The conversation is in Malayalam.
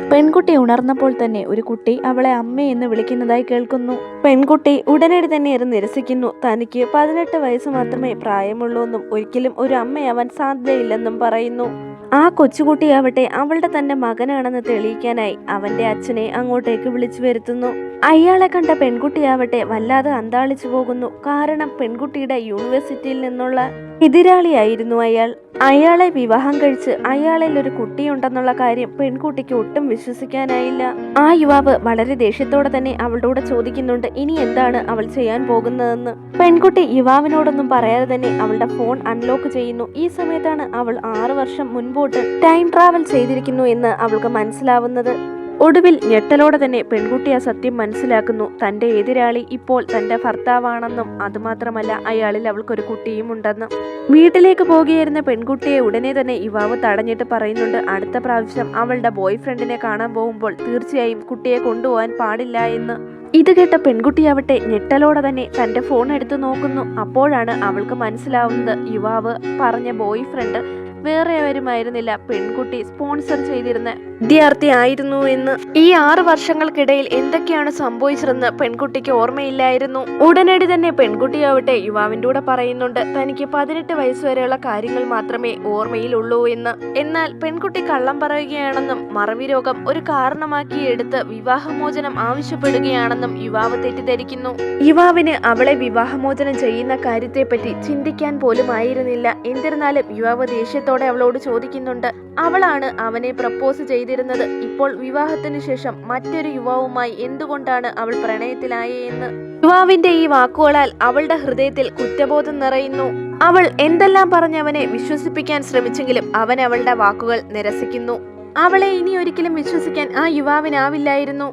പെൺകുട്ടി ഉണർന്നപ്പോൾ തന്നെ ഒരു കുട്ടി അവളെ അമ്മയെന്ന് വിളിക്കുന്നതായി കേൾക്കുന്നു. പെൺകുട്ടി ഉടനടി തന്നെ അത് നിരസിക്കുന്നു. തനിക്ക് 18 വയസ്സ് മാത്രമേ പ്രായമുള്ളൂവെന്നും ഒരിക്കലും ഒരു അമ്മയാവാൻ സാധ്യതയില്ലെന്നും പറയുന്നു. ആ കൊച്ചുകുട്ടിയാവട്ടെ അവളുടെ തന്നെ മകനാണെന്ന് തെളിയിക്കാനായി അവന്റെ അച്ഛനെ അങ്ങോട്ടേക്ക് വിളിച്ചു വരുത്തുന്നു. അയാളെ കണ്ട പെൺകുട്ടിയാവട്ടെ വല്ലാതെ അന്താളിച്ചു പോകുന്നു. കാരണം പെൺകുട്ടിയുടെ യൂണിവേഴ്സിറ്റിയിൽ നിന്നുള്ള എതിരാളിയായിരുന്നു അയാൾ. അയാളെ വിവാഹം കഴിച്ച് അയാളിൽ ഒരു കുട്ടിയുണ്ടെന്നുള്ള കാര്യം പെൺകുട്ടിക്ക് ഒട്ടും വിശ്വസിക്കാനായില്ല. ആ യുവാവ് വളരെ ദേഷ്യത്തോടെ തന്നെ അവളോട് ചോദിക്കുന്നുണ്ട് ഇനി എന്താണ് അവൾ ചെയ്യാൻ പോകുന്നതെന്ന്. പെൺകുട്ടി യുവാവിനോടൊന്നും പറയാതെ തന്നെ അവളുടെ ഫോൺ അൺലോക്ക് ചെയ്യുന്നു. ഈ സമയത്താണ് അവൾ 6 വർഷം മുൻപോട്ട് ടൈം ട്രാവൽ ചെയ്തിരിക്കുന്നു എന്ന് അവൾക്ക് മനസ്സിലാവുന്നത്. ഒടുവിൽ ഞെട്ടലോടെ തന്നെ പെൺകുട്ടി ആ സത്യം മനസ്സിലാക്കുന്നു. തന്റെ എതിരാളി ഇപ്പോൾ തന്റെ ഭർത്താവാണെന്നും അതുമാത്രമല്ല അയാളിൽ അവൾക്കൊരു കുട്ടിയും ഉണ്ടെന്നും. വീട്ടിലേക്ക് പോകുകയായിരുന്ന പെൺകുട്ടിയെ ഉടനെ തന്നെ യുവാവ് തടഞ്ഞിട്ട് പറയുന്നുണ്ട് അടുത്ത പ്രാവശ്യം അവളുടെ ബോയ് ഫ്രണ്ടിനെ കാണാൻ പോകുമ്പോൾ തീർച്ചയായും കുട്ടിയെ കൊണ്ടുപോകാൻ പാടില്ല എന്ന്. ഇത് കേട്ട പെൺകുട്ടിയാവട്ടെ ഞെട്ടലോടെ തന്നെ തന്റെ ഫോൺ എടുത്തു നോക്കുന്നു. അപ്പോഴാണ് അവൾക്ക് മനസ്സിലാവുന്നത് യുവാവ് പറഞ്ഞ ബോയ് ഫ്രണ്ട് വേറെ ആരുമായിരുന്നില്ല, പെൺകുട്ടി സ്പോൺസർ ചെയ്തിരുന്ന വിദ്യാർത്ഥി ആയിരുന്നു എന്ന്. ഈ 6 വർഷങ്ങൾക്കിടയിൽ എന്തൊക്കെയാണ് സംഭവിച്ചതെന്ന് പെൺകുട്ടിക്ക് ഓർമ്മയില്ലായിരുന്നു. ഉടനടി തന്നെ പെൺകുട്ടിയാവട്ടെ യുവാവിൻ്റെ കൂടെ പറയുന്നുണ്ട് തനിക്ക് 18 വയസ്സ് വരെയുള്ള കാര്യങ്ങൾ മാത്രമേ ഓർമ്മയിലുള്ളൂ എന്ന്. എന്നാൽ പെൺകുട്ടി കള്ളം പറയുകയാണെന്നും മറവി രോഗം ഒരു കാരണമാക്കി എടുത്ത് വിവാഹമോചനം ആവശ്യപ്പെടുകയാണെന്നും യുവാവ് തെറ്റിദ്ധരിക്കുന്നു. യുവാവിന് അവളെ വിവാഹമോചനം ചെയ്യുന്ന കാര്യത്തെപ്പറ്റി ചിന്തിക്കാൻ പോലും ആയിരുന്നില്ല. എന്നിരുന്നാലും യുവാവ് ദേഷ്യത്തോടെ അവളോട് ചോദിക്കുന്നുണ്ട് അവളാണ് അവനെ പ്രപ്പോസ് ചെയ്തിരുന്നത്. ഇപ്പോൾ വിവാഹത്തിന് ശേഷം മറ്റൊരു യുവാവുമായി എന്തുകൊണ്ടാണ് അവൾ പ്രണയത്തിലായെന്ന്. യുവാവിന്റെ ഈ വാക്കുകളാൽ അവളുടെ ഹൃദയത്തിൽ കുറ്റബോധം നിറയുന്നു. അവൾ എന്തെല്ലാം പറഞ്ഞ് അവനെ വിശ്വസിപ്പിക്കാൻ ശ്രമിച്ചെങ്കിലും അവൻ അവളുടെ വാക്കുകൾ നിരസിക്കുന്നു. അവളെ ഇനി ഒരിക്കലും വിശ്വസിക്കാൻ ആ യുവാവിനാവില്ലായിരുന്നു.